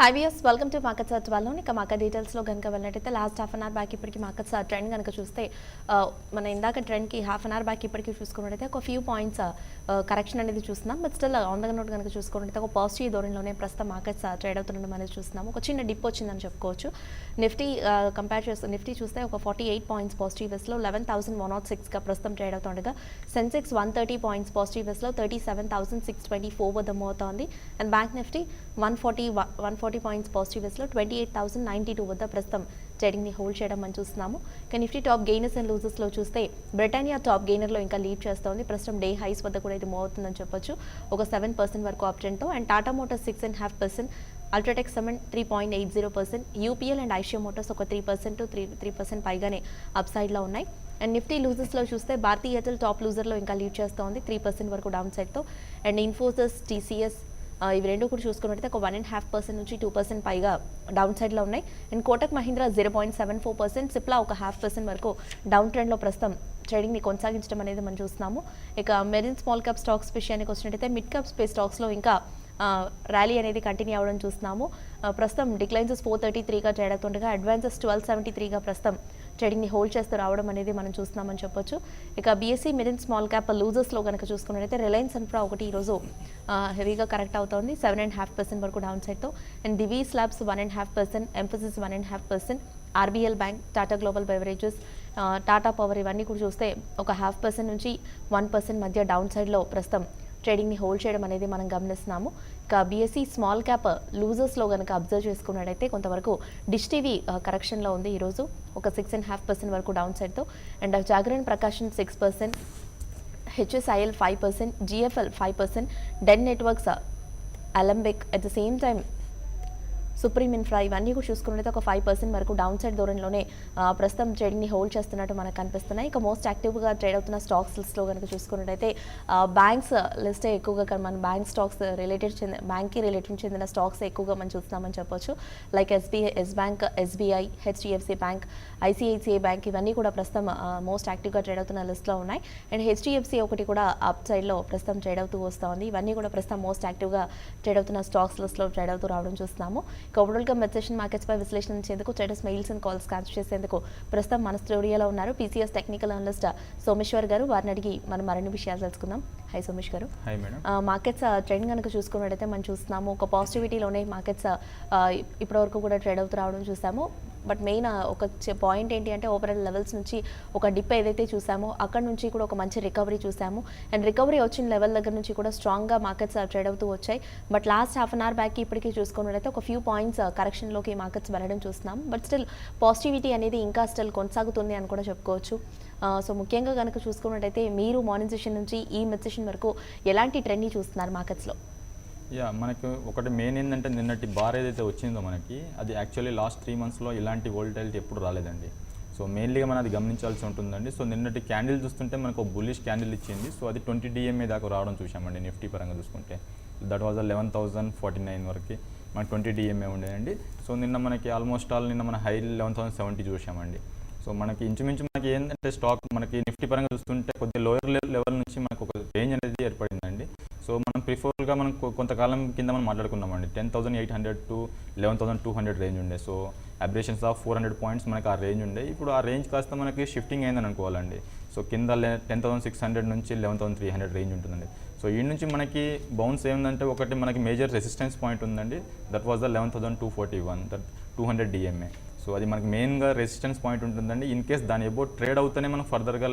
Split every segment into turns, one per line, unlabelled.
High viewers, welcome to market search వాళ్ళని. ఇక market డీటెయిల్స్లో కనుక వెళ్ళినట్టయితే last half an hour back ఇప్పటికి మార్కెట్ ట్రెండ్ కనుక చూస్తే మన ఇందాక ట్రెండ్కి హాఫ్ అన్ అవర్ బ్యాక్ ఇప్పటికి చూసుకున్నట్టయితే ఒక ఫ్యూ పాయింట్స్ కరెక్షన్ అనేది చూస్తున్నాం. But still on the note కనుక చూసుకున్నట్టయితే ఒక పాజిటివ్ ధోరణిలోనే ప్రస్తుతం మార్కెట్స్ ట్రేడ్ అవుతుండడం అనేది చూస్తున్నాము. ఒక చిన్న డిప్ వచ్చిందని చెప్పుకోవచ్చు. నిఫ్టీ కంపేర్ చేస్తే నిఫ్టీ చూస్తే ఒక 48 పాయింట్స్ పాజిటివ్ వేస్లో 11,106గా ప్రస్తుతం ట్రేడ్ అవుతుండగా సెన్సెక్స్ 130 పాయింట్స్ పాజిటివ్ వేస్లో 37,624 వద్ద మూవ్ అవుతోంది. And bank Nifty 140 points positive వేస్లో 28,092 వద్ద ప్రస్తుతం ట్రేడింగ్ని హోల్డ్ చేయడం మనం చూస్తున్నాము. ఇక నిఫ్టీ టాప్ గెయినర్స్ అండ్ లూజర్స్లో చూస్తే బ్రిటానియా టాప్ గెయినర్లో ఇంకా లీడ్ చేస్తోంది. ప్రస్తుతం డే హైస్ వద్ద కూడా ఇది మూవ్ అవుతుందని చెప్పొచ్చు. ఒక 7% వరకు అప్ ట్రెండ్తో. And Tata Motors 6.5%, UltraTech cement 3.80%, UPL and Eicher Motors ఒక 3% to 3% పైగానే అప్ సైడ్లో ఉన్నాయి. అండ్ నిఫ్టీ లూజర్స్లో చూస్తే భారతీ ఎయిర్టెల్ టాప్ లూజర్లో ఇంకా లీడ్ చేస్తోంది 3% వరకు డౌన్ సైడ్తో. అండ్ ఇన్ఫోసిస్, టీసీఎస్ ఇవి రెండు కూడా చూసుకున్నట్టయితే ఒక 1.5% నుంచి 2% పైగా డౌన్ సైడ్లో ఉన్నాయి. అండ్ కోటక్ మహీంద్రా 0.74%, సిప్లా ఒక 0.5% వరకు డౌన్ ట్రెండ్లో ప్రస్తుతం ట్రేడింగ్ని కొనసాగించడం అనేది మనం చూస్తున్నాము. ఇక మెరిన్ స్మాల్ క్యాప్ స్టాక్స్ విషయానికి వచ్చినట్టయితే మిడ్ క్యాప్ స్పేస్ స్టాక్స్లో ఇంకా ర్యాలీ అనేది కంటిన్యూ అవ్వడం చూస్తున్నాము. ప్రస్తుతం డిక్లైన్సెస్ 433గా ట్రేడ్ అవుతుండగా అడ్వాన్సెస్ 1273గా ప్రస్తుతం ట్రేడింగ్ని హోల్డ్ చేస్తూ రావడం అనేది మనం చూస్తున్నామని చెప్పొచ్చు. ఇక బీఎస్సీ మిడ్ స్మాల్ క్యాప్ లూజర్స్లో కనుక చూసుకున్నట్టయితే రిలయన్స్ ఇన్ఫ్రా ఒకటి ఈరోజు హెవీగా కరెక్ట్ అవుతోంది 7.5% వరకు డౌన్ సైడ్తో. And Divi's labs 1.5%, Mphasis 1.5%, RBL bank, Tata global beverages, Tata power ఇవన్నీ కూడా చూస్తే ఒక 0.5% నుంచి 1% మధ్య డౌన్ సైడ్లో ప్రస్తుతం ట్రేడింగ్ని హోల్డ్ చేయడం అనేది మనం గమనిస్తున్నాము. ఇక బీఎస్సీ స్మాల్ క్యాప్ లూజర్స్లో కనుక అబ్జర్వ్ చేసుకున్నట్టయితే కొంతవరకు డిష్ టీవీ కరెక్షన్లో ఉంది ఈరోజు ఒక 6.5% వరకు డౌన్ సైడ్తో. And Jagran Prakashan 6%, HSIL 5%, GFL 5%, Den Networks, Alembic, at the same time Supreme Infra ఇవన్నీ కూడా చూసుకున్నట్లయితే ఒక 5% వరకు డౌన్ సైడ్ ధోరణిలోనే ప్రస్తుతం ట్రేడింగ్ని హోల్డ్ చేస్తున్నట్టు మనకు కనిపిస్తున్నాయి. ఇక మోస్ట్ యాక్టివ్గా ట్రేడ్ అవుతున్న స్టాక్స్ లిస్ట్లో కనుక చూసుకున్నట్టయితే బ్యాంక్స్ లిస్టే ఎక్కువగా మన బ్యాంక్ స్టాక్స్ బ్యాంక్కి రిలేటెడ్ చెందిన స్టాక్స్ ఎక్కువగా మనం చూస్తున్నామని చెప్పొచ్చు. Like Yes bank, SBI, HDFC bank, ICICI bank ఇవన్నీ కూడా ప్రస్తుతం మోస్ట్ యాక్టివ్గా ట్రేడ్ అవుతున్న లిస్ట్లో ఉన్నాయి. అండ్ హెచ్డిఎఫ్సి ఒకటి కూడా అప్ సైడ్లో ప్రస్తుతం ట్రేడ్ అవుతూ వస్తుంది. ఇవన్నీ కూడా ప్రస్తుతం మోస్ట్ యాక్టివ్గా ట్రేడ్ అవుతున్న స్టాక్స్ లిస్ట్లో ట్రేడ్ అవుతూ రావడం చూస్తున్నాము. ఓవరాల్గా మెడ్సెషన్ మార్కెట్స్పై విశ్లేషించేందుకు traders mails and calls cancel చేసేందుకు ప్రస్తుతం మన స్టూడియోలో ఉన్నారు పీసీఎస్ టెక్నికల్ అనలిస్ట్ సోమేశ్వర్ గారు. వారిని అడిగి మనం మరిన్ని విషయాలు తెలుసుకుందాం. హై సోమేష్ గారు.
High madam.
మార్కెట్స్ ట్రెండ్ కనుక చూసుకున్నట్టయితే మనం చూస్తున్నాము ఒక పాజిటివిటీలోనే మార్కెట్స్ ఇప్పటివరకు కూడా ట్రేడ్ అవుతూ రావడం చూసాము. బట్ మెయిన్ ఒక పాయింట్ ఏంటి అంటే ఓవరాల్ లెవెల్స్ నుంచి ఒక డిప్ ఏదైతే చూసామో అక్కడ నుంచి కూడా ఒక మంచి రికవరీ చూసాము. అండ్ రికవరీ వచ్చిన లెవెల్ దగ్గర నుంచి కూడా స్ట్రాంగ్గా మార్కెట్స్ ట్రేడ్ అవుతూ వచ్చాయి. But last half an hour బ్యాక్కి ఇప్పటికీ చూసుకున్నట్లయితే ఒక ఫ్యూ పాయింట్స్ కరెక్షన్లోకి మార్కెట్స్ వెళ్ళడం చూస్తున్నాం. బట్ స్టిల్ పాజిటివిటీ అనేది ఇంకా స్టిల్ కొనసాగుతుంది అని కూడా చెప్పుకోవచ్చు. సో ముఖ్యంగా కనుక చూసుకున్నట్టయితే మీరు మార్నింగ్ సెషన్ నుంచి ఈ మిడ్ సెషన్ వరకు ఎలాంటి ట్రెండ్ని చూస్తున్నారు మార్కెట్స్లో?
మనకు ఒకటి మెయిన్ ఏంటంటే నిన్నటి బార్ ఏదైతే వచ్చిందో మనకి అది యాక్చువల్లీ లాస్ట్ 3 monthsలో ఇలాంటి వోల్టాలిటీ ఎప్పుడు రాలేదండి. సో మెయిన్లీగా మనం అది గమనించాల్సి ఉంటుందండి. సో నిన్నటి క్యాండిల్ చూస్తుంటే మనకు ఒక బుల్లిష్ క్యాండిల్ ఇచ్చింది. సో అది 20 DMA దాకా రావడం చూసామండి నిఫ్టీ పరంగా చూసుకుంటే. దట్ వాజ్ 11,049 వరకు మనకి 20 DMA ఉండేదండి. సో నిన్న మనకి ఆల్మోస్ట్ ఆల్ నిన్న మన హై 11,070 చూసామండి. సో మనకి ఇంచుమించు మనకి ఏంటంటే స్టాక్ మనకి నిఫ్టీ పరంగా చూస్తుంటే కొద్దిగా లోయర్ లెవెల్ నుంచి మనకు ఒక రేంజ్ అనేది ఏర్పడిందండి. సో మనం ప్రిఫర్గా మనం కొంతకాలం కింద మనం మాట్లాడుకున్నామండి 10,800 to 11,200 రేంజ్ ఉండే. సో అబ్రేషన్స్ ఆఫ్ 400 పాయింట్స్ మనకి ఆ రేంజ్ ఉండే. ఇప్పుడు ఆ రేంజ్ కాస్త మనకి షిఫ్టింగ్ అయిందని అనుకోవాలండి. సో కింద 10,600 నుంచి 11,300 రేంజ్ ఉంటుందండి. సో ఈ నుంచి మనకి బౌన్స్ ఏముందంటే ఒకటి మనకి మేజర్ రెసిస్టెన్స్ పాయింట్ ఉందండి. That was the 11,241, that 200 DMA. So అది మనకి మెయిన్గా రెసిస్టెన్స్ పాయింట్ ఉంటుందండి. ఇన్ కేస్ దాని అబౌట్ ట్రేడ్ అవుతూనే మనం ఫర్దర్గా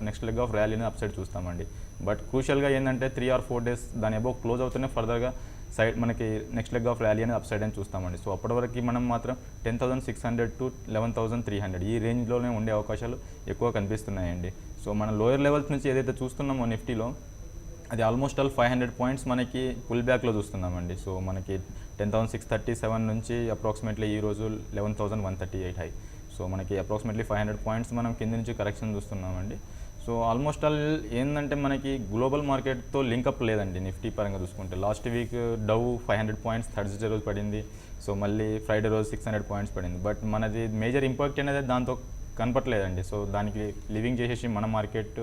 నెక్స్ట్ లెగ్ ఆఫ్ ర్యాలీని అప్ సైడ్ చూస్తామండి. బట్ క్రూషియల్గా ఏంటంటే 3 or 4 days దాని అబౌట్ క్లోజ్ అవుతూనే ఫర్దర్గా సైడ్ మనకి నెక్స్ట్ లెగ్ ఆఫ్ ర్యాలీ అనేది అప్ సైడ్ అని చూస్తామండి. సో అప్పటి వరకు మనం మాత్రం 10,600 to 11,300 ఈ రేంజ్లోనే ఉండే అవకాశాలు ఎక్కువ కనిపిస్తున్నాయండి. సో మన లోయర్ లెవెల్స్ నుంచి ఏదైతే చూస్తున్నామో నిఫ్టీలో అది ఆల్మోస్ట్ ఆల్ 500 పాయింట్స్ మనకి పుల్ బ్యాక్లో చూస్తున్నామండి. సో మనకి 10,637 నుంచి అప్రాక్సిమేట్లీ ఈరోజు 11,138 హై. సో మనకి అప్రాక్సిమేట్లీ 500 పాయింట్స్ మనం కింద నుంచి కరెక్షన్ చూస్తున్నామండి. సో ఆల్మోస్ట్ ఆల్ ఏంటంటే మనకి గ్లోబల్ మార్కెట్తో లింకప్ లేదండి నిఫ్టీ పరంగా చూసుకుంటే. Last week Dove 500 points Thursday రోజు పడింది. సో మళ్ళీ ఫ్రైడే రోజు 600 పాయింట్స్ పడింది. బట్ మనది మేజర్ ఇంపాక్ట్ అనేది దాంతో కనపట్లేదండి. సో దానికి లివింగ్ చేసేసి మన మార్కెట్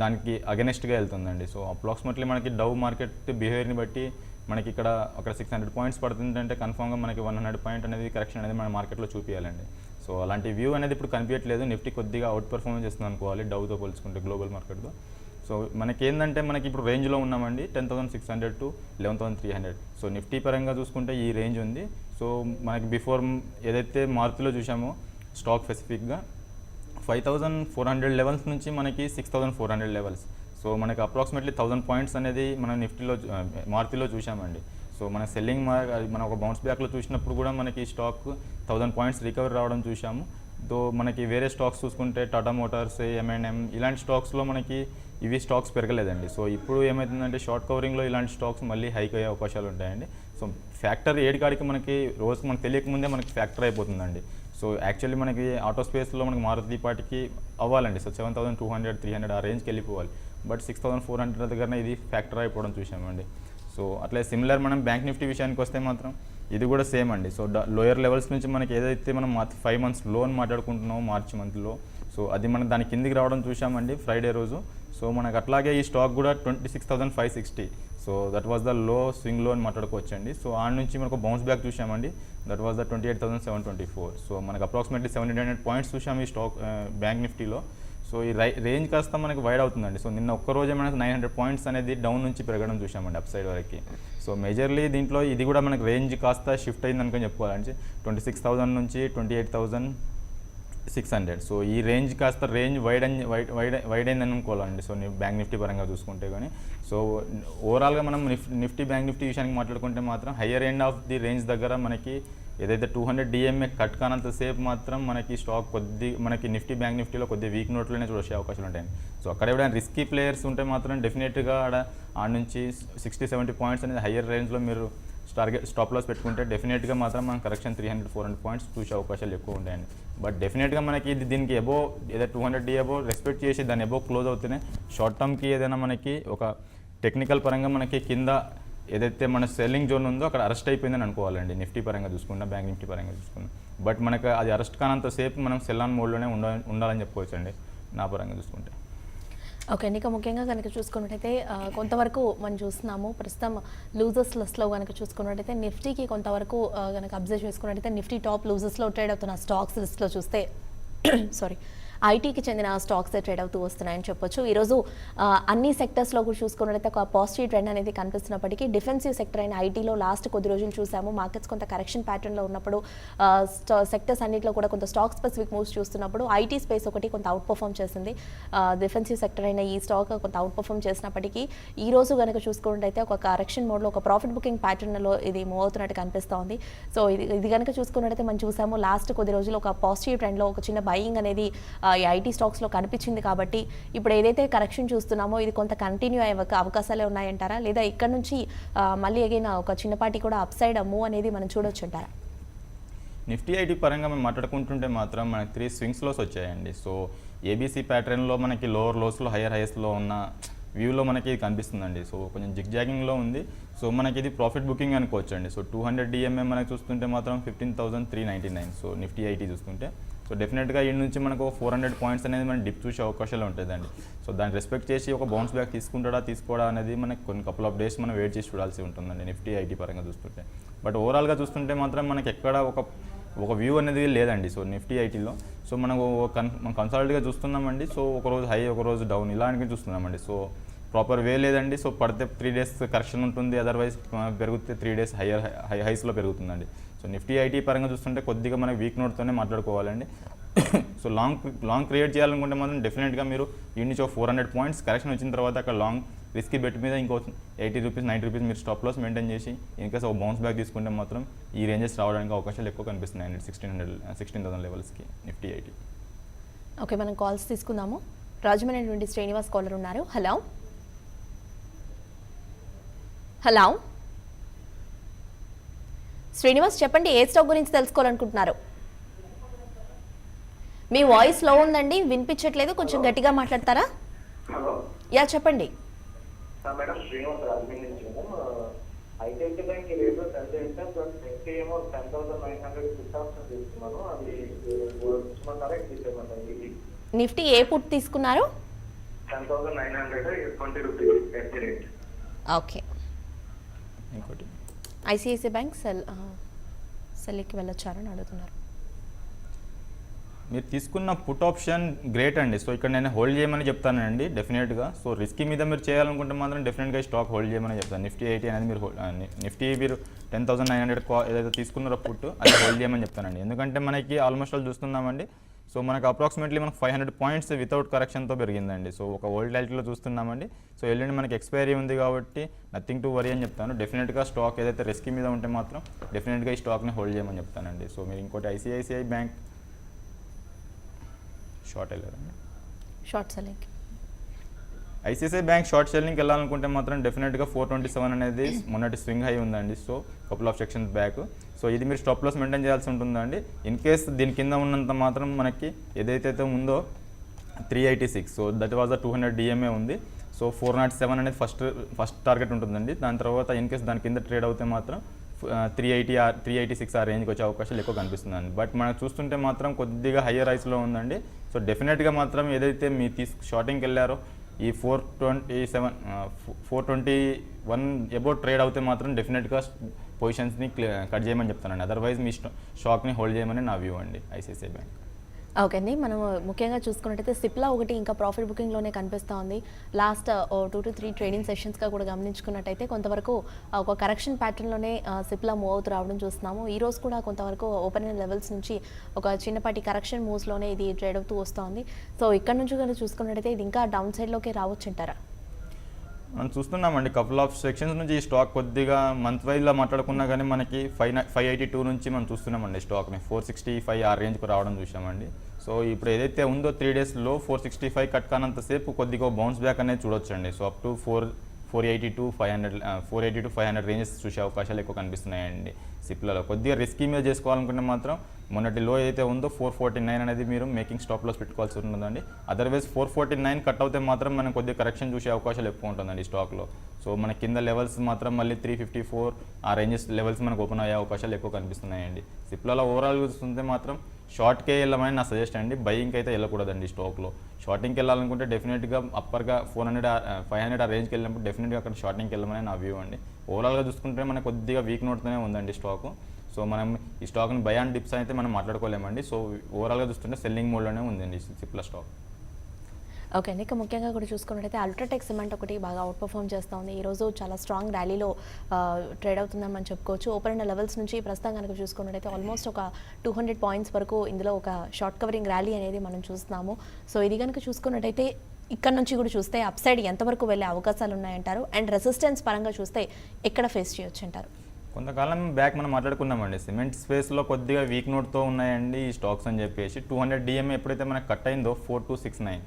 దానికి అగెనెస్ట్గా వెళ్తుందండి. సో అప్రాక్సిమేట్లీ మనకి డవ్ మార్కెట్ బిహేవియర్ని బట్టి మనకి ఇక్కడ ఒక 600 పాయింట్స్ పడుతుందంటే కన్ఫామ్గా మనకి 100 పాయింట్ అనేది కరెక్షన్ అనేది మన మార్కెట్లో చూపించాలండి. సో అలాంటి వ్యూ అనేది ఇప్పుడు కనిపించట్లేదు. నిఫ్టీ కొద్దిగా అవుట్ పర్ఫార్మెన్స్ చేస్తుంది అనుకోవాలి డౌతో పోల్చుకుంటే గ్లోబల్ మార్కెట్తో. సో మనకి ఏంటంటే మనకి ఇప్పుడు రేంజ్లో ఉన్నామండి 10,600 to 11,300. సో నిఫ్టీ పరంగా చూసుకుంటే ఈ రేంజ్ ఉంది. సో మనకి బిఫోర్ ఏదైతే మారుతిలో చూసామో స్టాక్ స్పెసిఫిక్గా 5,400 లెవెల్స్ నుంచి మనకి 6,400 లెవెల్స్. సో మనకి అప్రాక్సిమేట్లీ 1,000 పాయింట్స్ అనేది మన నిఫ్టీలో మారుతిలో చూసామండి. సో మన సెల్లింగ్ మన ఒక బౌన్స్ బ్యాక్లో చూసినప్పుడు కూడా మనకి స్టాక్ 1,000 పాయింట్స్ రికవరీ రావడం చూసాము. దో మనకి వేరే స్టాక్స్ చూసుకుంటే టాటా మోటార్స్, M&M ఇలాంటి స్టాక్స్లో మనకి ఇవి స్టాక్స్ పెరగలేదండి. సో ఇప్పుడు ఏమవుతుందంటే షార్ట్ కవరింగ్లో ఇలాంటి స్టాక్స్ మళ్ళీ హైక్ అయ్యే అవకాశాలు ఉంటాయండి. సో ఫ్యాక్టర్ ఏడికాడికి మనకి రోజుకి మనకు తెలియకముందే మనకి ఫ్యాక్టర్ అయిపోతుందండి. సో యాక్చువల్లీ మనకి ఆటో స్పేస్లో మనకి మారుతి పాటికి అవ్వాలండి. సో 7,200, 300 ఆ రేంజ్కి వెళ్ళిపోవాలి. బట్ 6,400 దగ్గరనే ఇది ఫ్యాక్టర్ అయిపోవడం చూసామండి. సో అట్లే సిమిలర్ మనం బ్యాంక్ నిఫ్టీ విషయానికి వస్తే మాత్రం ఇది కూడా సేమ్ అండి. సో లోయర్ లెవెల్స్ నుంచి మనకి ఏదైతే మనం 5 months లోన్ మాట్లాడుకుంటున్నామో మార్చి మంత్లో, సో అది మనం దాని కిందికి రావడం చూసామండి ఫ్రైడే రోజు. సో మనకు అట్లాగే ఈ స్టాక్ కూడా 26,560. So that was the low swing లో అని మాట్లాడుకోవచ్చండి. సో ఆ నుంచి మనకు బౌన్స్ బ్యాక్ చూసామండి. That was the 28,724. సో మనకు అప్రాక్సిమేట్లీ 1,700 పాయింట్స్ చూసాము ఈ స్టాక్ బ్యాంక్ నిఫ్టీలో. సో ఈ రేంజ్ కాస్త మనకి వైడ్ అవుతుందండి. సో నిన్న ఒక్కరోజే మనకు 900 పాయింట్స్ అనేది డౌన్ నుంచి పెరగడం చూసామండి అప్ సైడ్ వరకు. సో మేజర్లీ దీంట్లో ఇది కూడా మనకు రేంజ్ కాస్త షిఫ్ట్ అయింది అనుకుని చెప్పుకోవాలంటే 26,000 నుంచి 28,600. సో ఈ రేంజ్ కాస్త రేంజ్ వైడ్ అయిందని అనుకోవాలండి. సో బ్యాంక్ నిఫ్టీ పరంగా చూసుకుంటే కానీ. సో ఓవరాల్గా మనం నిఫ్టీ బ్యాంక్ నిఫ్టీ విషయానికి మాట్లాడుకుంటే మాత్రం higher end of the range దగ్గర మనకి ఏదైతే 200 DMA కట్ కానంతసేపు మాత్రం మనకి స్టాక్ మనకి నిఫ్టీ బ్యాంక్ నిఫ్టీలో కొద్దిగా వీక్ నోట్లోనే చూసే అవకాశాలు ఉంటాయండి. సో అక్కడ ఎవరైనా రిస్కీ ప్లేయర్స్ ఉంటే మాత్రం డెఫినెట్గా ఆడ నుంచి 60-70 పాయింట్స్ అనేది హయ్యర్ రేంజ్లో మీరు స్టాప్ లాస్ పెట్టుకుంటే డెఫినెట్గా మాత్రం మనం కరెక్షన్ 300-400 పాయింట్స్ చూసే అవకాశాలు ఎక్కువ ఉంటాయండి. బట్ డెఫినెట్గా మనకి దీనికి ఎబో ఏదో 200 D ఎబో రెస్పెక్ట్ చేసి దాన్ని ఎబో క్లోజ్ అవుతూనే షార్ట్ టర్మ్కి ఏదైనా మనకి ఒక టెక్నికల్ పరంగా మనకి కింద ఏదైతే మన సెల్లింగ్ జోన్ ఉందో అక్కడ అరెస్ట్ అయిపోయిందని అనుకోవాలండి నిఫ్టీ పరంగా చూసుకున్నా బ్యాంక్ నిఫ్టీ పరంగా చూసుకున్నా. బట్ మనకు అది అరెస్ట్ కానంతసేపు మనం సెల్ ఆన్ మోడ్లోనే ఉండాలని చెప్పుకోవచ్చు అండి నా పరంగా చూసుకుంటే.
ఓకే అండి. ఇక ముఖ్యంగా కనుక చూసుకున్నట్టయితే కొంతవరకు మనం చూస్తున్నాము ప్రస్తుతం లూజర్స్ లిస్ట్లో కనుక చూసుకున్నట్టయితే నిఫ్టీకి కొంతవరకు కనుక అబ్జర్వ్ చేసుకున్నట్టయితే నిఫ్టీ టాప్ లూజర్స్లో ట్రేడ్ అవుతున్న స్టాక్స్ లిస్ట్లో చూస్తే సారీ ఐటీకి చెందిన స్టాక్స్ ట్రేడ్ అవుతూ వస్తున్నాయని చెప్పొచ్చు. ఈరోజు అన్ని సెక్టర్స్లో కూడా చూసుకున్నట్లయితే ఒక పాజిటివ్ ట్రెండ్ అనేది కనిపిస్తున్నప్పటికీ డిఫెన్సివ్ సెక్టర్ అయిన ఐటీలో లాస్ట్ కొద్ది రోజులు చూసాము మార్కెట్స్ కొంత కరెక్షన్ ప్యాటర్న్లో ఉన్నప్పుడు సెక్టర్స్ అన్నింటిలో కూడా కొంత స్టాక్ స్పెసిఫిక్ మూవ్స్ చూస్తున్నప్పుడు ఐటీ స్పేస్ ఒకటి కొంత అవుట్ పర్ఫామ్ చేసింది. డిఫెన్సివ్ సెక్టర్ అయిన ఈ స్టాక్ కొంత అవుట్ పర్ఫామ్ చేసినప్పటికీ ఈ రోజు కనుక చూసుకున్నట్టయితే ఒక కరెక్షన్ మోడ్లో ఒక ప్రాఫిట్ బుకింగ్ ప్యాటర్న్లో ఇది మూవ్ అవుతున్నట్టు కనిపిస్తోంది. సో ఇది కనుక చూసుకున్నట్టయితే మనం చూసాము లాస్ట్ కొద్ది రోజులు ఒక పాజిటివ్ ట్రెండ్లో ఒక చిన్న బయింగ్ అనేది ఈ ఐటీ స్టాక్స్లో కనిపించింది. కాబట్టి ఇప్పుడు ఏదైతే కరెక్షన్ చూస్తున్నామో ఇది కొంత కంటిన్యూ అయ్యే అవకాశాలే ఉన్నాయంటారా, లేదా ఇక్కడ నుంచి మళ్ళీ అగైన్ ఒక చిన్నపాటి కూడా అప్ సైడ్ మూవ్ అనేది మనం చూడొచ్చు అంటారా?
నిఫ్టీ ఐటీ పరంగా మనం మాట్లాడుకుంటుంటే మాత్రం మనకి 3 స్వింగ్స్ లోస్ వచ్చాయండి. సో ఏబీసీ ప్యాటర్న్లో మనకి లోవర్ లోస్లో హయ్యర్ హైయెస్ట్లో ఉన్న వ్యూలో మనకి ఇది కనిపిస్తుందండి. సో కొంచెం జిగ్జాగింగ్లో ఉంది. సో మనకి ఇది ప్రాఫిట్ బుకింగ్ అనుకోవచ్చు అండి. సో 200 DMA మనకి చూస్తుంటే మాత్రం 15,399. సో నిఫ్టీ ఐటీ చూస్తుంటే సో డెఫినెట్గా ఈ నుంచి మనకు 400 పాయింట్స్ అనేది మనం డిప్ చూసే అవకాశాలు ఉంటుందండి. సో దాన్ని రెస్పెక్ట్ చేసి ఒక బౌన్స్ బ్యాక్ తీసుకోవడా అనేది మనకి కొన్ని కపుల్ ఆఫ్ డేస్ మనం వెయిట్ చేసి చూడాల్సి ఉంటుందండి నిఫ్టీ ఐటీ పరంగా చూస్తుంటే. బట్ ఓవరాల్గా చూస్తుంటే మాత్రం మనకి ఎక్కడ ఒక వ్యూ అనేది లేదండి. సో నిఫ్టీ ఐటీలో సో మనం కన్సాలిడ్గా చూస్తున్నామండి. సో ఒకరోజు హై ఒకరోజు డౌన్ ఇలాంటివి చూస్తున్నామండి. సో ప్రాపర్ వే లేదండి. సో పడితే 3 days కరెక్షన్ ఉంటుంది, అదర్వైజ్ పెరిగితే 3 days హైస్లో పెరుగుతుందండి. సో నిఫ్టీ ఐటీ పరంగా చూస్తుంటే కొద్దిగా మనకి వీక్ నోట్తోనే మాట్లాడుకోవాలండి. సో లాంగ్ క్రియేట్ చేయాలనుకుంటే మాత్రం డెఫినెట్గా మీరు ఈ నుంచి 400 పాయింట్స్ కరెక్షన్ వచ్చిన తర్వాత అక్కడ లాంగ్ రిస్కీ బెట్ మీద ఇంకో 80 రూపీస్ 90 రూపీస్ మీరు స్టాప్ లాస్ మెయింటైన్ చేసి ఇన్కేస్ ఒక బౌన్స్ బ్యాక్ తీసుకుంటే మాత్రం ఈ రేంజెస్ రావడానికి అవకాశాలు ఎక్కువ కనిపిస్తున్నాయండి 16,000 లెవెల్స్కి నిఫ్టీ ఐటీ.
ఓకే, మనం కాల్స్ తీసుకుందాము. రాజమండ్రి నుండి శ్రీనివాస్ కాలర్ ఉన్నారు. హలో హలో శ్రీనివాస్, చెప్పండి ఏ స్టాక్ గురించి తెలుసుకోవాలనుకుంటున్నారు? మీ వాయిస్ లో ఉందండి, వినిపించట్లేదు, కొంచెం గట్టిగా మాట్లాడతారా?
హలో,
యా చెప్పండి.
మేడం శ్రీనివాస్ రాజమండ్రి నుంచి. ఐసిఐసిఐ బ్యాంక్ రేపు సెల్ చేస్తాను ప్లస్ నెక్స్ట్ ఏమో 10,900 ఫిక్స్ ఆప్షన్ తీసుకున్నాను. అది ఇచ్చుకుంటారా ఇచ్చేయమంటారు?
నిఫ్టీ ఏ పుట్ తీసుకున్నారు?
10,900 20 rupees at the rate.
Okay,
ఇంకోటి
ఐసిఐసిఐ బ్యాంక్ సెల్కి వెళ్ళొచ్చారని అడుగుతున్నారు.
మీరు తీసుకున్న పుట్ ఆప్షన్ గ్రేట్ అండి. సో ఇక్కడ నేను హోల్డ్ చేయమని చెప్తానండి డెఫినెట్గా. సో రిస్కీ మీద మీరు చేయాలనుకుంటే మాత్రం డెఫినెట్గా స్టాక్ హోల్డ్ చేయమని చెప్తాను. నిఫ్టీ 80 అనేది మీరు నిఫ్టీ మీరు 10,900 ఏదైతే తీసుకున్నారో పుట్ అది హోల్డ్ చేయమని చెప్తానండి. ఎందుకంటే మనకి ఆల్మోస్ట్ ఆల్ చూస్తున్నామండి. సో మనకు అప్రాక్సిమేట్లీ మనకు 500 పాయింట్స్ వితౌట్ కరెక్షన్తో పెరిగిందండి. సో ఒక వోల్టాలిటీలో చూస్తున్నామండి. సో ఎల్లుండి మనకి ఎక్స్పైరీ ఉంది కాబట్టి నథింగ్ టు వరీ అని చెప్తాను. డెఫినెట్గా స్టాక్ ఏదైతే రిస్కీ మీద ఉంటే మాత్రం డెఫినెట్గా ఈ స్టాక్ని హోల్డ్ చేయమని చెప్తానండి. సో మీరు ఇంకోటి ఐసిఐసిఐ బ్యాంక్ షార్ట్ వెళ్ళారండి.
Short selling
ICICI bank short సెల్లింగ్కి వెళ్ళాలనుకుంటే మాత్రం డెఫినెట్గా 427 అనేది మొన్నటి స్వింగ్ హై ఉందండి. So couple of sections back. So ఇది మీరు స్టాప్ లాస్ మెయింటైన్ చేయాల్సి ఉంటుందండి. ఇన్ కేస్ దీని కింద ఉన్నంత మాత్రం మనకి ఏదైతే ఉందో 386, so that was the 200 DMA ఉంది. సో 407 అనేది ఫస్ట్ టార్గెట్ ఉంటుందండి. దాని తర్వాత ఇన్ కేస్ దాని కింద ట్రేడ్ అవుతే మాత్రం 386 ఆ రేంజ్కి వచ్చే అవకాశాలు ఎక్కువ కనిపిస్తుందండి. బట్ మనం చూస్తుంటే మాత్రం కొద్దిగా హయ్యర్ రైస్లో ఉందండి. సో డెఫినెట్గా మాత్రం ఏదైతే మీ షార్టింగ్కి వెళ్ళారో ఈ 421 అబౌట్ ట్రేడ్ అవుతే మాత్రం డెఫినెట్గా పొజిషన్స్ని కట్ చేయమని చెప్తానండి. అదర్వైజ్ మీ స్టాక్ని హోల్డ్ చేయమని నా వ్యూ అండి ఐసిఐసిఐ బ్యాంక్.
ఓకే అండి. మనం ముఖ్యంగా చూసుకున్నట్టయితే సిప్లా ఒకటి ఇంకా ప్రాఫిట్ బుకింగ్లోనే కనిపిస్తూ ఉంది. లాస్ట్ 2 to 3 ట్రేడింగ్ సెషన్స్గా కూడా గమనించుకున్నట్టయితే కొంతవరకు ఒక కరెక్షన్ ప్యాటర్న్లోనే సిప్లా మూవ్ అవుతూ రావడం చూస్తున్నాము. ఈ రోజు కూడా కొంతవరకు ఓపెనింగ్ లెవెల్స్ నుంచి ఒక చిన్నపాటి కరెక్షన్ మూవ్స్లోనే ఇది ట్రేడ్ అవుతూ వస్తుంది. సో ఇక్కడ నుంచి కనుక చూసుకున్నట్టయితే ఇది ఇంకా డౌన్ సైడ్లోకి రావచ్చు అంటారా?
మనం చూస్తున్నామండి కపుల్ ఆఫ్ సెక్షన్స్ నుంచి ఈ స్టాక్ కొద్దిగా మంత్ వైజ్లో మాట్లాడుకున్నా కానీ మనకి 582 నుంచి మనం చూస్తున్నామండి స్టాక్ని 465 ఆ రేంజ్కి రావడం చూసామండి. సో ఇప్పుడు ఏదైతే ఉందో 3 డేస్లో 465 కట్ కానంతసేపు కొద్దిగా బౌన్స్ బ్యాక్ అనేది చూడొచ్చండి. సో అప్ టు 480 రేంజెస్ చూసే అవకాశాలు ఎక్కువ కనిపిస్తున్నాయండి సిప్లలో. కొద్దిగా రిస్కీ మీద చేసుకోవాలనుకుంటే మాత్రం మొన్నటి లో ఏదైతే ఉందో 449 అనేది మీరు మేకింగ్ స్టాప్ లాస్ పెట్టుకోవాల్సి ఉంటుందండి. అదర్వైజ్ 449 కట్ అవుతే మాత్రం మనం కొద్దిగా కరెక్షన్ చూసే అవకాశాలు ఎక్కువ ఉంటుందండి స్టాక్లో. సో మన కింద లెవెల్స్ మాత్రం మళ్ళీ 354 ఆ రేంజెస్ లెవెల్స్ మనకు ఓపెన్ అయ్యే అవకాశాలు ఎక్కువ కనిపిస్తున్నాయండి సిప్లలో. ఓవరాల్ చూస్తుంటే మాత్రం షార్ట్కే వెళ్ళమని నా సజెషన్ అండి. బయింగ్కి అయితే వెళ్ళకూడదండి స్టాక్లో. షార్టింగ్కి వెళ్ళాలనుకుంటే డెఫినెట్గా అప్పర్గా 500 ఆ రేంజ్కి వెళ్ళినప్పుడు డెఫినెట్గా అక్కడ షార్టింగ్కి వెళ్ళమని నా వ్యూ అండి. ఓవరాల్గా చూసుకుంటే మనకు కొద్దిగా వీక్ నోట్తోనే ఉందండి స్టాకు. సో మనం ఈ స్టాక్ని బై అండ్ డిప్స్ అయితే మనం మాట్లాడుకోలేమండి. సో ఓవరాల్గా చూస్తుంటే సెల్లింగ్ మోడ్లోనే ఉందండి సిప్లా స్టాక్.
ఓకే అండి. ఇక ముఖ్యంగా కూడా చూసుకున్నట్టయితే అల్ట్రాటెక్ సిమెంట్ ఒకటి బాగా అవుట్ పర్ఫామ్ చేస్తూ ఉంది. ఈరోజు చాలా స్ట్రాంగ్ ర్యాలీలో ట్రేడ్ అవుతుందని మనం చెప్పుకోవచ్చు. ఓపెన్ అయిన లెవెల్స్ నుంచి ప్రస్తుతం కనుక చూసుకున్నట్టయితే ఆల్మోస్ట్ ఒక 200 పాయింట్స్ వరకు ఇందులో ఒక షార్ట్ కవరింగ్ ర్యాలీ అనేది మనం చూస్తున్నాము. సో ఇది కనుక చూసుకున్నట్టయితే ఇక్కడ నుంచి కూడా చూస్తే అప్ సైడ్ ఎంతవరకు వెళ్ళే అవకాశాలు ఉన్నాయంటారు? అండ్ రెసిస్టెన్స్ పరంగా చూస్తే ఎక్కడ ఫేస్ చేయొచ్చు అంటారు?
కొంతకాలం బ్యాక్ మనం మాట్లాడుకున్నామండి సిమెంట్ స్పేస్లో కొద్దిగా వీక్ నోట్తో ఉన్నాయండి ఈ స్టాక్స్ అని చెప్పేసి 200 డిఎంఏ ఎప్పుడైతే మనకు కట్ అయిందో 4269.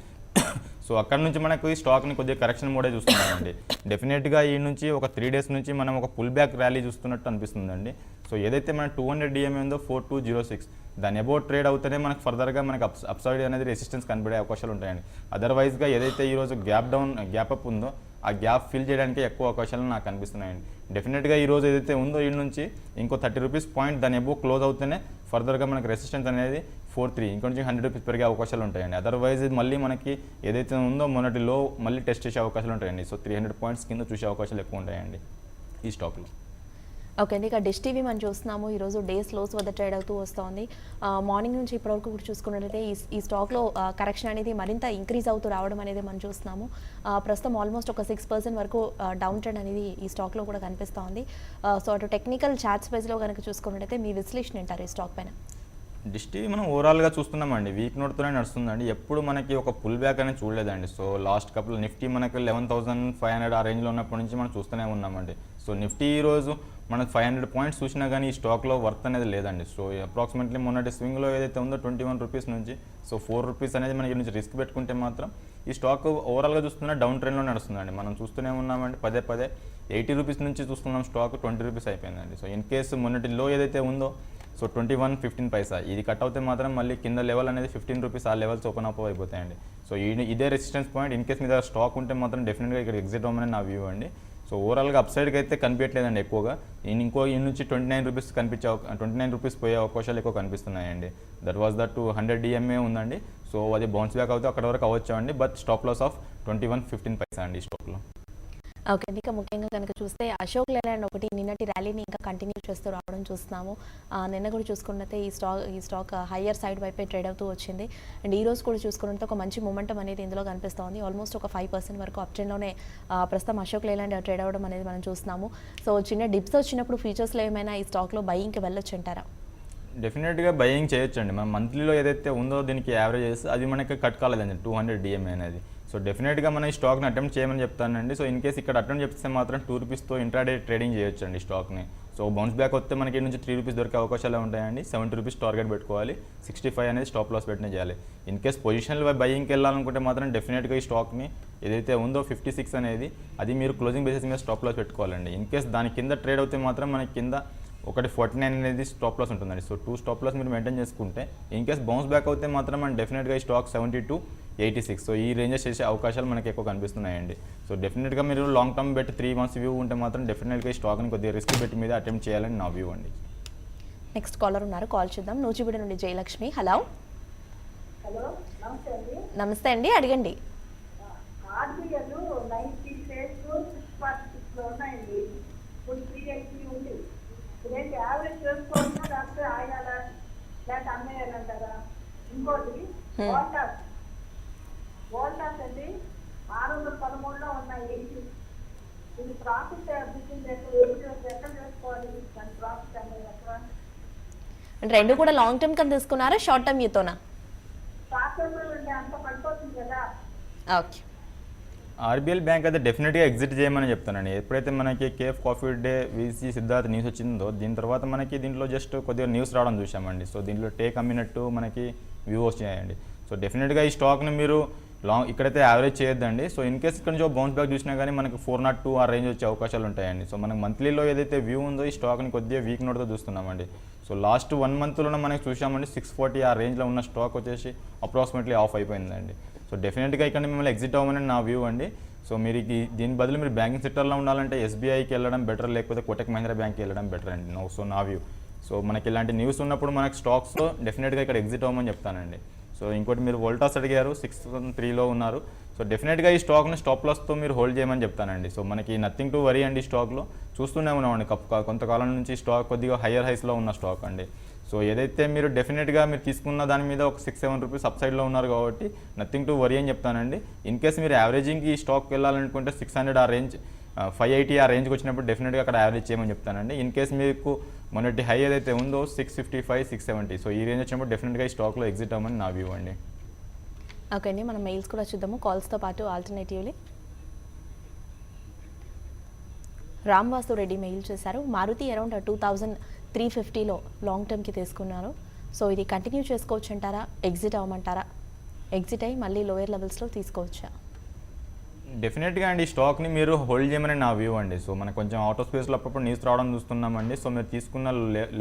సో అక్కడ నుంచి మనకు ఈ స్టాక్ని కొద్దిగా కరెక్షన్ మోడే చూస్తున్నామండి. డెఫినెట్గా ఈ నుంచి ఒక 3 డేస్ నుంచి మనం ఒక పుల్ బ్యాక్ ర్యాలీ చూస్తున్నట్టు అనిపిస్తుందండి. సో ఏదైతే మన 200 డిఎంఏ ఉందో 4206 దాని అబౌట్ ట్రేడ్ అవుతేనే మనకు ఫర్దర్గా మనకు అప్సైడ్ అనేది రెసిస్టెన్స్ కనిపడే అవకాశాలు ఉంటాయండి. అదర్వైజ్గా ఏదైతే ఈరోజు గ్యాప్ అప్ ఉందో ఆ గ్యాప్ ఫిల్ చేయడానికి ఎక్కువ అవకాశాలు నాకు కనిపిస్తున్నాయండి. డెఫినెట్గా ఈరోజు ఏదైతే ఉందో ఈ నుంచి ఇంకో 30 రూపీస్ పాయింట్ దాని అబౌవ్ క్లోజ్ అవుతేనే ఫర్దర్గా మనకు రెసిస్టెన్స్ అనేది 43 ఇంకొంచెం 100 రూపీస్ పెరిగే అవకాశాలు ఉంటాయండి. అదర్వైజ్ మళ్ళీ మనకి ఏదైతే ఉందో మొన్నటి లో మళ్ళీ టెస్ట్ చేసే అవకాశాలు ఉంటాయండి. సో 300 పాయింట్స్ కింద చూసే అవకాశాలు ఎక్కువ ఉంటాయండి ఈ స్టాక్లో.
ఓకే అండి. ఇక డిష్ టీవీ మనం చూస్తున్నాము ఈరోజు డేస్ లోస్ వద్ద ట్రేడ్ అవుతూ వస్తుంది. మార్నింగ్ నుంచి ఇప్పటివరకు కూడా చూసుకున్నట్లయితే ఈ స్టాక్లో కరెక్షన్ అనేది మరింత ఇంక్రీజ్ అవుతూ రావడం అనేది మనం చూస్తున్నాము. ప్రస్తుతం ఆల్మోస్ట్ ఒక 6% వరకు డౌన్ ట్రెండ్ అనేది ఈ స్టాక్లో కూడా కనిపిస్తూ ఉంది. సో అటు టెక్నికల్ చార్ట్స్ బేస్లో కనుక చూసుకున్నట్లయితే మీ విశ్లేషణ ఏంటారు ఈ స్టాక్ పైన?
డిష్ టీవీ మనం ఓవరాల్గా చూస్తున్నామండి వీక్ నోట్తోనే నడుస్తుందండి. ఎప్పుడు మనకి ఒక పుల్ బ్యాక్ అనేది చూడలేదండి. సో లాస్ట్ కపుల్ నిఫ్టీ మనకి 11,500 ఆ రేంజ్లో ఉన్నప్పటి నుంచి మనం చూస్తూనే ఉన్నామండి. సో నిఫ్టీ ఈరోజు మనకు 500 పాయింట్స్ చూసినా కానీ ఈ స్టాక్లో వర్త్ అనేది లేదండి. సో అప్రాక్సిమేట్లీ మొన్నటి స్వింగ్లో ఏదైతే ఉందో 21 రూపీస్ నుంచి సో 4 రూపీస్ అనేది మనకి నుంచి రిస్క్ పెట్టుకుంటే మాత్రం ఈ స్టాక్ ఓవరాల్గా చూస్తున్నా డౌన్ ట్రెండ్లో నడుస్తుందండి. మనం చూస్తూనే ఉన్నామండి పదే 80 రూపీస్ నుంచి చూస్తున్నాం స్టాక్ 20 రూపీస్ అయిపోయిందండి. సో ఇన్ కేసు మొన్నటి లో ఏదైతే ఉందో సో 21.15 పైసా ఇది కట్ అవుతే మాత్రం మళ్ళీ కింద లెవెల్ అనేది 15 రూపీస్ ఆ లెవెల్స్ ఓపెన్ అప్ అయిపోతాయండి. సో ఇదే రెసిస్టెన్స్ పాయింట్ ఇన్ కేస్ మీద స్టాక్ ఉంటే మాత్రం డెఫినెట్గా ఇక్కడ ఎగ్జిట్ అవ్వమని నా వ్యూ అండి. సో ఓవరాల్గా అప్ సైడ్కి అయితే కనిపించట్లేదండి ఎక్కువగా. ఈ నుంచి 29 రూపీస్ 29 రూపీస్ పోయే అవకాశాలు ఎక్కువ కనిపిస్తున్నాయండి. దట్ వాజ్ దట్ 100 డిఎంఏ ఉందండి. సో అది బౌన్స్ బ్యాక్ అవుతే అక్కడ వరకు అవ్వచ్చు అండి. బట్ స్టాప్ లాస్ ఆఫ్ 21.15 పైసా అండి ఈ స్టాక్లో.
ఓకే అండి. ఇక ముఖ్యంగా కనుక చూస్తే అశోక్ లేలాండ్ ఒకటి నిన్నటి ర్యాలీని ఇంకా కంటిన్యూ చేస్తూ రావడం చూస్తున్నాము. నిన్న కూడా చూసుకున్నట్లయితే ఈ స్టాక్ హయ్యర్ సైడ్ వైపే ట్రేడ్ అవుతూ వచ్చింది. అండ్ ఈ రోజు కూడా చూసుకున్నట్లయితే ఒక మంచి మొమెంటం అనేది ఇందులో కనిపిస్తోంది. ఆల్మోస్ట్ ఒక 5% వరకు అప్ ట్రెండ్లోనే ప్రస్తుతం అశోక్ లేలాండ్ ట్రేడ్ అవ్వడం అనేది మనం చూస్తున్నాము. సో చిన్న డిప్స్ వచ్చినప్పుడు ఫ్యూచర్స్లో ఏమైనా ఈ స్టాక్లో బయింగ్కి వెళ్ళొచ్చు అంటారా?
డెఫినెట్గా బయింగ్ చేయొచ్చండి. మనం మంత్లీలో ఏదైతే ఉందో దీనికి యావరేజెస్ అది మనకి కట్ కాలేదండి 200 DMA అనేది. సో డెఫినెట్గా మనం ఈ స్టాక్ని అటెంప్ట్ చేయమని చెప్తానండి. సో ఇన్ కేస్ ఇక్కడ అటెంప్ట్ చేస్తే మాత్రం ₹2తో ఇంట్రాడే ట్రేడింగ్ చేయొచ్చండి స్టాక్ని. సో బౌన్స్ బ్యాక్ వస్తే మనకి నుంచి ₹3 దొరికే అవకాశాలు ఉంటాయండి. ₹70 టార్గెట్ పెట్టుకోవాలి, 65 అనేది స్టాప్ లాస్ పెట్టిన చేయాలి. ఇన్ కేస్ పొజిషనల్ బయింగ్కి వెళ్ళాలనుకుంటే మాత్రం డెఫినెట్గా ఈ స్టాక్ని ఏదైతే ఉందో 56 అనేది అది మీరు క్లోజింగ్ బేసిస్ మీద స్టాప్ లాస్ పెట్టుకోవాలండి. ఇన్ కేస్ దాని కింద ట్రేడ్ అవుతే మాత్రం మనకి కింద ఒకటి 49 అనేది స్టాప్ లాస్ ఉంటుందండి. సో 2 స్టాప్ లాస్ మీరు మెయింటైన్ చేసుకుంటే ఇన్ కేస్ బౌన్స్ బ్యాక్ అవుతే మాత్రం మనం డెఫినెట్గా ఈ స్టాక్ 70 to 86 సో ఈ రేంజెస్ చేసే అవకాశాలు మనకి ఎక్కువ కనిపిస్తున్నాయండి. సో డెఫినెట్గా మీరు లాంగ్ టర్మ్ పెట్టి 3 months వ్యూ ఉంటే మాత్రం డెఫినెట్గా ఈ స్టాక్ని కొద్దిగా రిస్క్ పెట్టి మీద అటెంప్ట్ చేయాలని నా వ్యూ అండి.
నెక్స్ట్ కాలర్ ఉన్నారు, కాల్ చూద్దాం. నూజిబీడు నుండి జయలక్ష్మి. హలో
హలో నమస్తే అండి.
నమస్తే అండి, అడగండి.
ఆర్బిఎల్ 90 షేర్స్ 646 ఉన్నాయండి. ఇప్పుడు 380 ఉంది. ఇదేంటి యావరేజ్ చేసుకోవాలన్నా లేకపోతే ఆయాలా లేకపోతే అమ్మేయాలంటారా? ఇంకోటి వోల్టాస్ అండి 613లో ఉన్నాయి. ఇది ప్రాఫిట్ బుకింగ్ ఎక్కడ చేసుకోవాలి? దాని ప్రాఫిట్ అనేది ఎక్కడ?
అంటే రెండు కూడా లాంగ్ టర్మ్ కింద తీసుకున్నారా, షార్ట్ టర్మ్ యూతోనా?
షార్ట్ టర్మ్ అంత పడిపోతుంది కదా.
ఓకే.
ఆర్బీఎల్ బ్యాంక్ అయితే డెఫినెట్గా ఎగ్జిట్ చేయమని చెప్తానండి. ఎప్పుడైతే మనకి KF coffee day VC Siddharth news వచ్చిందో దీని తర్వాత మనకి దీంట్లో జస్ట్ కొద్దిగా న్యూస్ రావడం చూసామండి. సో దీంట్లో టేక్ అమ్మినట్టు మనకి వ్యూ వచ్చాయండి. సో డెఫినెట్గా ఈ స్టాక్ని మీరు ఇక్కడైతే యావరేజ్ చేయొద్దండి. సో ఇన్ కేస్ ఇక్కడ నుంచి బౌన్స్ బ్యాక్ చూసినా కానీ మనకి 402 ఆ రేంజ్ వచ్చే అవకాశాలు ఉంటాయండి. సో మనకి మంత్లీలో ఏదైతే వ్యూ ఉందో ఈ స్టాక్ని కొద్దిగా వీక్ నోట్తో చూస్తున్నామండి. సో లాస్ట్ 1 monthలోనే మనకి చూసామండి 640 ఆ రేంజ్లో ఉన్న స్టాక్ వచ్చేసి అప్రాక్సిమేట్లీ ఆఫ్ అయిపోయిందండి. సో డెఫినెట్గా ఇక్కడ మిమ్మల్ని ఎగ్జిట్ అవ్వమని నా వ్యూ అండి. సో మీరు దీని బదులు మీరు బ్యాంకింగ్ సెక్టర్లో ఉండాలంటే ఎస్బీఐకి వెళ్ళడం బెటర్, లేకపోతే కోటక్ మహీంద్రా బ్యాంక్కి వెళ్ళడం బెటర్ అండి. సో నా వ్యూ. సో మనకి ఇలాంటి న్యూస్ ఉన్నప్పుడు మనకి స్టాక్స్లో డెఫినెట్గా ఇక్కడ ఎగ్జిట్ అవ్వమని చెప్తానండి. సో ఇంకోటి మీరు వోల్టాస్ అడిగారు, 603లో ఉన్నారు. సో డెఫినెట్గా ఈ స్టాక్ని స్టాప్ లాస్తో మీరు హోల్డ్ చేయమని చెప్తానండి. సో మనకి నథింగ్ టు వరీ అండి. స్టాక్లో చూస్తూనే ఉన్నామండి కొంతకాలం నుంచి స్టాక్ కొద్దిగా హయ్యర్ హైస్లో ఉన్న స్టాక్ అండి. సో ఏదైతే మీరు డెఫినెట్గా మీరు తీసుకున్న దాని మీద ఒక ₹6-7 సబ్సైడ్లో ఉన్నారు కాబట్టి నథింగ్ టు వరీ అని చెప్తానండి. ఇన్ కేస్ మీరు యావరేజింగ్కి ఈ స్టాక్ వెళ్ళాలనుకుంటే 600 ఆ రేంజ్, 580 ఆ రేంజ్కి వచ్చినప్పుడు డెఫినెట్గా అక్కడ యావరేజ్ చేయమని చెప్తానండి. ఇన్ కేస్ మీకు మొన్నటి హై ఏదైతే ఉందో 655, 670 సో ఈ రేంజ్ వచ్చినప్పుడు డెఫినెట్గా ఈ స్టాక్లో ఎగ్జిట్ అవ్వమని నా వ్యూ అండి.
ఓకే అండి, మనం మెయిల్స్ కూడా చూద్దాము కాల్స్తో పాటు. ఆల్టర్నేటివ్లీ రామ్వాసు రెడ్డి మెయిల్ చేశారు. మారుతి అరౌండ్ 2350లో లాంగ్ టర్మ్కి తీసుకున్నారు. సో ఇది కంటిన్యూ చేసుకోవచ్చు అంటారా, ఎగ్జిట్ అవ్వమంటారా? ఎగ్జిట్ అయ్యి మళ్ళీ లోయర్ లెవెల్స్లో తీసుకోవచ్చా?
డెఫినెట్గా అండి స్టాక్ని మీరు హోల్డ్ చేయమని నా వ్యూ అండి. సో మనకు కొంచెం ఆటో స్పేస్లో అప్పుడప్పుడు న్యూస్ రావడం చూస్తున్నామండి. సో మీరు తీసుకున్న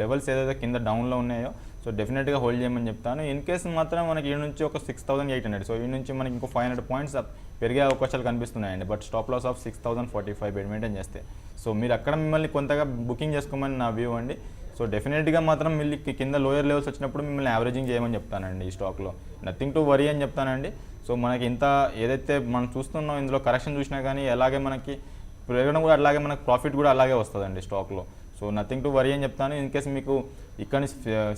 లెవెల్స్ ఏదైతే కింద డౌన్లో ఉన్నాయో సో డెఫినెట్గా హోల్డ్ చేయమని చెప్తాను. ఇన్ కేసు మాత్రం మనకి ఈ నుంచి ఒక 6800 సో ఈ నుంచి మనకి ఇంకో 500 పాయింట్స్ పెరిగే అవకాశాలు కనిపిస్తున్నాయండి. But stop loss of 6045 maintain చేస్తే సో మీరు అక్కడ మిమ్మల్ని కొంతగా బుకింగ్ చేసుకోమని నా వ్యూ అండి. సో డెఫినెట్గా మాత్రం మళ్ళీ కింద లోయర్ లెవెల్స్ వచ్చినప్పుడు మిమ్మల్ని యావరేజింగ్ చేయమని చెప్తానండి. ఈ స్టాక్లో నథింగ్ టు వరీ అని చెప్తానండి. సో మనకి ఇంత ఏదైతే మనం చూస్తున్నాం ఇందులో కరెక్షన్ చూసినా కానీ అలాగే మనకి పెరగడం కూడా అలాగే మనకి ప్రాఫిట్ కూడా అలాగే వస్తుందండి స్టాక్లో. సో నథింగ్ టు వరీ అని చెప్తాను. ఇన్ కేస్ మీకు ఇక్కడ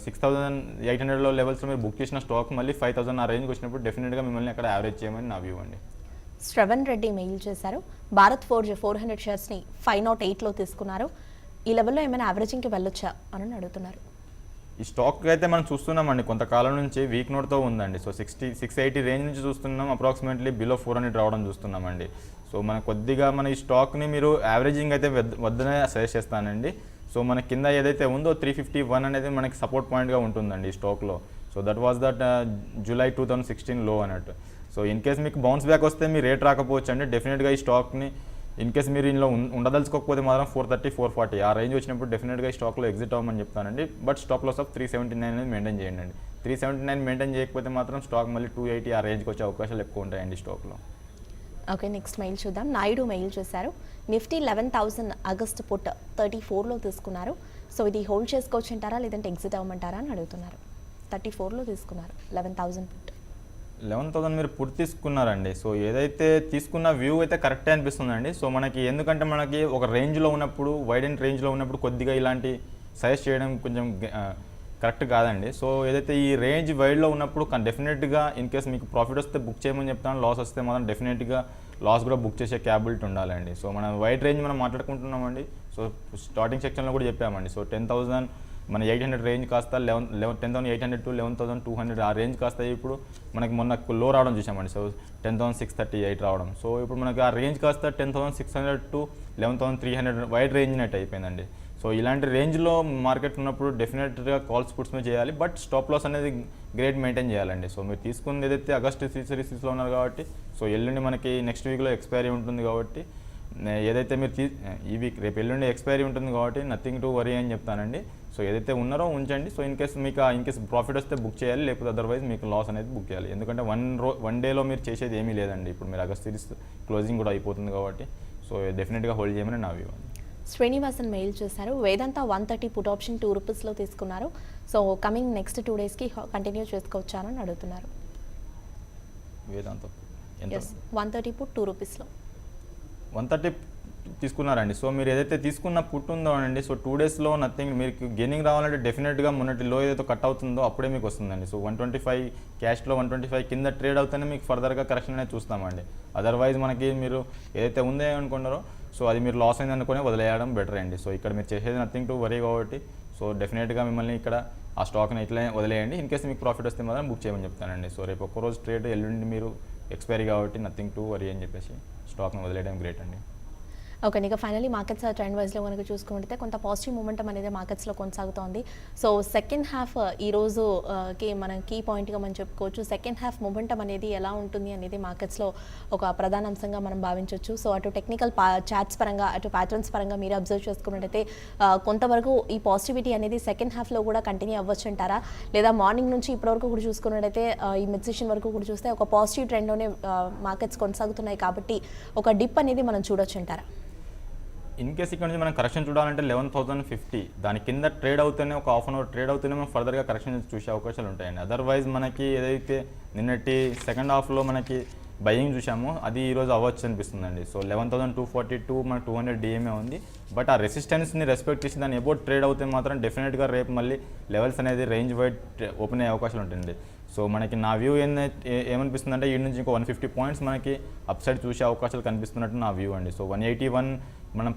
6800లో లెవెల్స్లో మీరు బుక్ చేసిన స్టాక్ మళ్ళీ 5000 ఆ రేంజ్కి వచ్చినప్పుడు డెఫినెట్గా మిమ్మల్ని అక్కడ యావరేజ్ చేయమని నా వ్యూ అండి.
శ్రవణ్ రెడ్డి మెయిల్ చేశారు. భారత్ ఫోర్జ్ 400 షేర్స్ని 508లో తీసుకున్నారు. ఈ లెవెల్లో ఏమైనా యావరేజింగ్కి వెళ్ళొచ్చా అని అడుగుతున్నారు.
ఈ స్టాక్ అయితే మనం చూస్తున్నామండి కొంతకాలం నుంచి వీక్ నోట్తో ఉందండి. సో 680 రేంజ్ నుంచి చూస్తున్నాం, అప్రాక్సిమేట్లీ బిలో 400 రావడం చూస్తున్నామండి. సో మన కొద్దిగా మన ఈ స్టాక్ని మీరు యావరేజింగ్ అయితే వద్దనే సజెస్ట్ చేస్తానండి. సో మన కింద ఏదైతే ఉందో 351 అనేది మనకి సపోర్ట్ పాయింట్గా ఉంటుందండి ఈ స్టాక్లో. So that was that July 2016 లో అన్నట్టు. సో ఇన్ కేస్ మీకు బౌన్స్ బ్యాక్ వస్తే మీ రేట్ రాకపోవచ్చు అండి. డెఫినెట్గా ఈ స్టాక్ని ఇన్ కేస్ మీరు ఇందులో ఉండదలుచుకోకపోతే మాత్రం 430, 440 ఆ రేంజ్ వచ్చినప్పుడు డెఫినెట్గా ఈ స్టాక్లో ఎగ్జిట్ అవ్వమని చెప్తానండి. బట్ స్టాప్ లాస్ ఆఫ్ 379 అనేది మెయింటైన్ చేయండి. 379 మెయింటైన్ చేయకపోతే మాత్రం స్టాక్ మళ్ళీ 280 ఆ రేంజ్కి వచ్చే అవకాశాలు ఎక్కువ ఉంటాయండి స్టాక్లో.
ఓకే, నెక్స్ట్ మెయిల్ చూద్దాం. నాయుడు మెయిల్ చేశారు. నిఫ్టీ 11,000 ఆగస్ట్ పుట్ 34లో తీసుకున్నారు. సో ఇది హోల్డ్ చేసుకోవచ్చు అంటారా లేదంటే ఎగ్జిట్ అవ్వమంటారా అని అడుగుతున్నారు. 34లో తీసుకున్నారు 11,000 పుట్.
11,000 మీరు పూర్తి తీసుకున్నారండి. సో ఏదైతే తీసుకున్న వ్యూ అయితే కరెక్టే అనిపిస్తుందండి. సో మనకి ఎందుకంటే మనకి ఒక రేంజ్లో ఉన్నప్పుడు వైడ్ అండ్ రేంజ్లో ఉన్నప్పుడు కొద్దిగా ఇలాంటి సజెస్ట్ చేయడం కొంచెం కరెక్ట్ కాదండి. సో ఏదైతే ఈ రేంజ్ వైడ్లో ఉన్నప్పుడు డెఫినెట్గా ఇన్ కేస్ మీకు ప్రాఫిట్ వస్తే బుక్ చేయమని చెప్తాను, లాస్ వస్తే మాత్రం డెఫినెట్గా లాస్ కూడా బుక్ చేసే క్యాపబిలిటీ ఉండాలండి. సో మనం వైడ్ రేంజ్ మనం మాట్లాడుకుంటున్నామండి. సో స్టార్టింగ్ సెక్షన్లో కూడా చెప్పామండి. సో 10,000 మన 800 రేంజ్ కాస్త 10,800 టు 11,200 ఆ రేంజ్ కాస్త ఇప్పుడు మనకి మొన్న లో రావడం చూసామండి. సో 10,638 రావడం. సో ఇప్పుడు మనకి ఆ రేంజ్ కాస్త 10,600 టు 11,300 వైడ్ రేంజ్ నెట్ అయిపోయిందండి. సో ఇలాంటి రేంజ్లో మార్కెట్ ఉన్నప్పుడు డెఫినెట్గా కాల్స్ పుట్స్ మీద చేయాలి, బట్ స్టాప్ లాస్ అనేది గ్రేట్ మెయింటైన్ చేయాలండి. సో మీరు తీసుకున్నది ఏదైతే ఆగస్టు సిరీస్లో ఉన్నారు కాబట్టి, సో ఎల్లుండి మనకి నెక్స్ట్ వీక్లో ఎక్స్పైరీ ఉంటుంది కాబట్టి, ఏదైతే మీరు ఈ వీక్ రేపు ఎల్లుండి ఎక్స్పైరీ ఉంటుంది కాబట్టి నథింగ్ టు వరీ అని చెప్తానండి. సో ఏదైతే ఉన్నారో ఉంచండి. సో ఇన్ కేస్ ప్రాఫిట్ వస్తే బుక్ చేయాలి, లేకపోతే అదర్వైజ్ మీకు లాస్ అనేది బుక్ చేయాలి. ఎందుకంటే వన్ డేలో మీరు చేసేది ఏమీ లేదండి. ఇప్పుడు మీరు ఆగస్ట్ సిరీస్ క్లోజింగ్ కూడా అయిపోతుంది కాబట్టి, సో డెఫినెట్గా హోల్డ్ చేయమని నా వ్యూ అండి.
శ్రీనివాసన్ మెయిల్ చేశారు. వేదాంత 130 పుట్ ఆప్షన్ 2 రూపీస్లో తీసుకున్నారు. సో కమింగ్ నెక్స్ట్ 2 డేస్కి కంటిన్యూ చేసుకోవచ్చానని అడుగుతున్నారు.
వేదాంత
ఎస్ 130 పుట్ 2 రూపీస్లో
130 తీసుకున్నారండి. సో మీరు ఏదైతే తీసుకున్న పుట్ ఉందో అండి, సో 2 డేస్లో నథింగ్ మీకు గెయినింగ్ రావాలంటే డెఫినెట్గా మొన్నటి లో ఏదైతే కట్ అవుతుందో అప్పుడే మీకు వస్తుందండి. సో 125 క్యాష్లో 125 కింద ట్రేడ్ అవుతేనే మీకు ఫర్దర్గా కరెక్షన్ అనేది చూస్తామండి. అదర్వైజ్ మనకి మీరు ఏదైతే ఉందే అనుకున్నారో సో అది మీరు లాస్ అయింది అనుకుని వదిలేయడం బెటర్ అండి. సో ఇక్కడ మీరు చేసేది నథింగ్ టు వరీ కాబట్టి, సో డెఫినెట్గా మిమ్మల్ని ఇక్కడ ఆ స్టాక్ని ఇట్లా వదిలేయండి. ఇన్ కేస్ మీకు ప్రాఫిట్ వస్తే మాత్రం బుక్ చేయమని చెప్తానండి. సో రేపు ఒక్కరోజు ట్రేడ్, ఎల్లుండి మీరు ఎక్స్పైరీ కాబట్టి నథింగ్ టు వరీ అని చెప్పేసి స్టాక్ని వదిలేయడం గ్రేట్ అండి.
ఓకే, ఇక ఫైనలీ మార్కెట్స్ ట్రెండ్ వైజ్లో కనుక చూసుకుంటే కొంత పాజిటివ్ మూమెంటం అనేది మార్కెట్స్లో కొనసాగుతోంది. సో సెకండ్ హాఫ్ ఈ రోజుకి మనం కీ పాయింట్గా మనం చెప్పుకోవచ్చు. సెకండ్ హాఫ్ మూమెంటం అనేది ఎలా ఉంటుంది అనేది మార్కెట్స్లో ఒక ప్రధాన అంశంగా మనం భావించవచ్చు. సో అటు టెక్నికల్ చార్ట్స్ పరంగా, అటు ప్యాటర్న్స్ పరంగా మీరు అబ్జర్వ్ చేసుకున్నట్టయితే కొంతవరకు ఈ పాజిటివిటీ అనేది సెకండ్ హాఫ్లో కూడా కంటిన్యూ అవ్వచ్చు అంటారా? లేదా మార్నింగ్ నుంచి ఇప్పటివరకు కూడా చూసుకున్నట్టయితే ఈ మిడ్ సెషన్ వరకు కూడా చూస్తే ఒక పాజిటివ్ ట్రెండ్లోనే మార్కెట్స్ కొనసాగుతున్నాయి కాబట్టి ఒక డిప్ అనేది మనం చూడొచ్చు అంటారా?
ఇన్ కేస్ ఇక్కడ నుంచి మనం కరెక్షన్ చూడాలంటే 11,050 దాని కింద ట్రేడ్ అవుతూనే ఒక హాఫ్ అన్ అవర్ ట్రేడ్ అవుతూనే మనం ఫర్దర్గా కరెక్షన్ చూసే అవకాశాలు ఉంటాయండి. అదర్వైజ్ మనకి ఏదైతే నిన్నటి సెకండ్ హాఫ్లో మనకి బయింగ్ చూసామో అది ఈరోజు అవ్వచ్చు అనిపిస్తుందండి. సో 11,242 మన 200 డిఎంఏ ఉంది. బట్ ఆ రెసిస్టెన్స్ని రెస్పెక్ట్ చేసి దాన్ని ఎబోట్ ట్రేడ్ అవుతే మాత్రం డెఫినెట్గా రేపు మళ్ళీ లెవెల్స్ అనేది రేంజ్ వైడ్ ఓపెన్ అయ్యే అవకాశాలు ఉంటాయండి. సో మనకి నా వ్యూ ఏమనిపిస్తుంది అంటే ఈ నుంచి ఇంకో 150 పాయింట్స్ మనకి అప్ సైడ్ చూసే అవకాశాలు కనిపిస్తున్నట్టు నా వ్యూ అండి. సో 181 మనం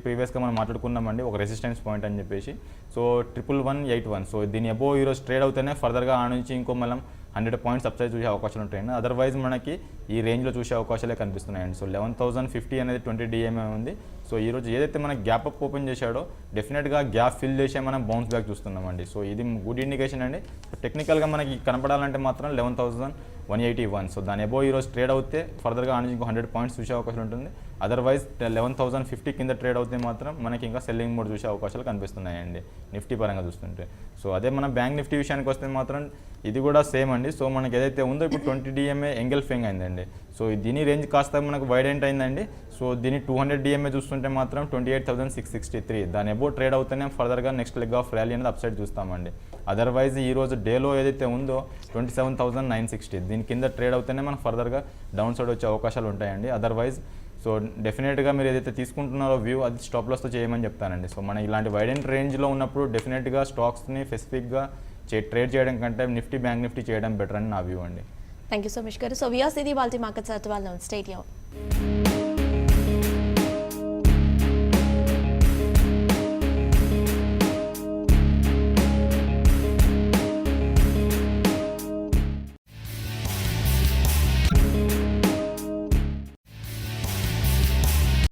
ప్రీవియస్గా మనం మాట్లాడుకున్నామండి ఒక రెసిస్టెన్స్ పాయింట్ అని చెప్పేసి. సో 11,181 సో దీని అబోవ్ ఈరోజు ట్రేడ్ అవుతేనే ఫర్దర్గా ఆ నుంచి ఇంకో మనం 100 పాయింట్స్ అప్ సైడ్ చూసే అవకాశాలు ఉంటాయండి. అదర్వైజ్ మనకి ఈ రేంజ్లో చూసే అవకాశాలే కనిపిస్తున్నాయండి. సో 11,050 అనేది 20 డిఎంఏ ఉంది. సో ఈరోజు ఏదైతే మనం గ్యాప్ అప్ ఓపెన్ చేశాడో డెఫినెట్గా గ్యాప్ ఫిల్ చేసే మనం బౌన్స్ బ్యాక్ చూస్తున్నామండి. సో ఇది గుడ్ ఇండికేషన్ అండి. టెక్నికల్గా మనకి కనపడాలంటే మాత్రం 11,181 సో దాని అబోవ్ ఈరోజు ట్రేడ్ అవుతే ఫర్దర్గా ఆ నుంచి ఇంకో 100 పాయింట్స్ చూసే అవకాశం ఉంటుంది. అదర్వైజ్ 11,050 కింద ట్రేడ్ అవుతే మాత్రం మనకి ఇంకా సెల్లింగ్ మోడ్ చూసే అవకాశాలు కనిపిస్తున్నాయండి నిఫ్టీ పరంగా చూస్తుంటే. సో అదే మన బ్యాంక్ నిఫ్టీ విషయానికి వస్తే మాత్రం ఇది కూడా సేమ్ అండి. సో మనకి ఏదైతే ఉందో ఇప్పుడు 20 డిఎంఏ ఎంగల్ ఫెంగ్ అయిందండి. సో దీని రేంజ్ కాస్త మనకు వైడెంట్ అయిందండి. సో దీని 200 డిఎంఏ చూస్తుంటే మాత్రం 28,663 దాని అబోవ్ ట్రేడ్ అవుతేనే ఫర్దర్గా నెక్స్ట్ లెగ్ ఆఫ్ ర్యాలీ అనేది అప్ సైడ్ చూస్తామండి. అదర్వైజ్ ఈరోజు డేలో ఏదైతే ఉందో 27,960 దీని కింద ట్రేడ్ అవుతేనే మనం ఫర్దర్గా డౌన్ సైడ్ వచ్చే అవకాశాలు ఉంటాయండి. అదర్వైజ్ సో డెఫినెట్గా మీరు ఏదైతే తీసుకుంటున్నారో వ్యూ అది స్టాప్ లాస్తో చేయమని చెప్తానండి. సో మనం ఇలాంటి వైడ్ అండ్ రేంజ్లో ఉన్నప్పుడు డెఫినెట్గా స్టాక్స్ని స్పెసిఫిక్గా ట్రేడ్ చేయడం కంటే నిఫ్టీ బ్యాంక్ నిఫ్టీ చేయడం బెటర్ అని నా వ్యూ అండి.
థ్యాంక్ యూ సో మచ్ గారు. సో వీఆర్ ఇది వాళ్ళ మార్కెట్స్ అట్ వాళ్ళు స్టేట్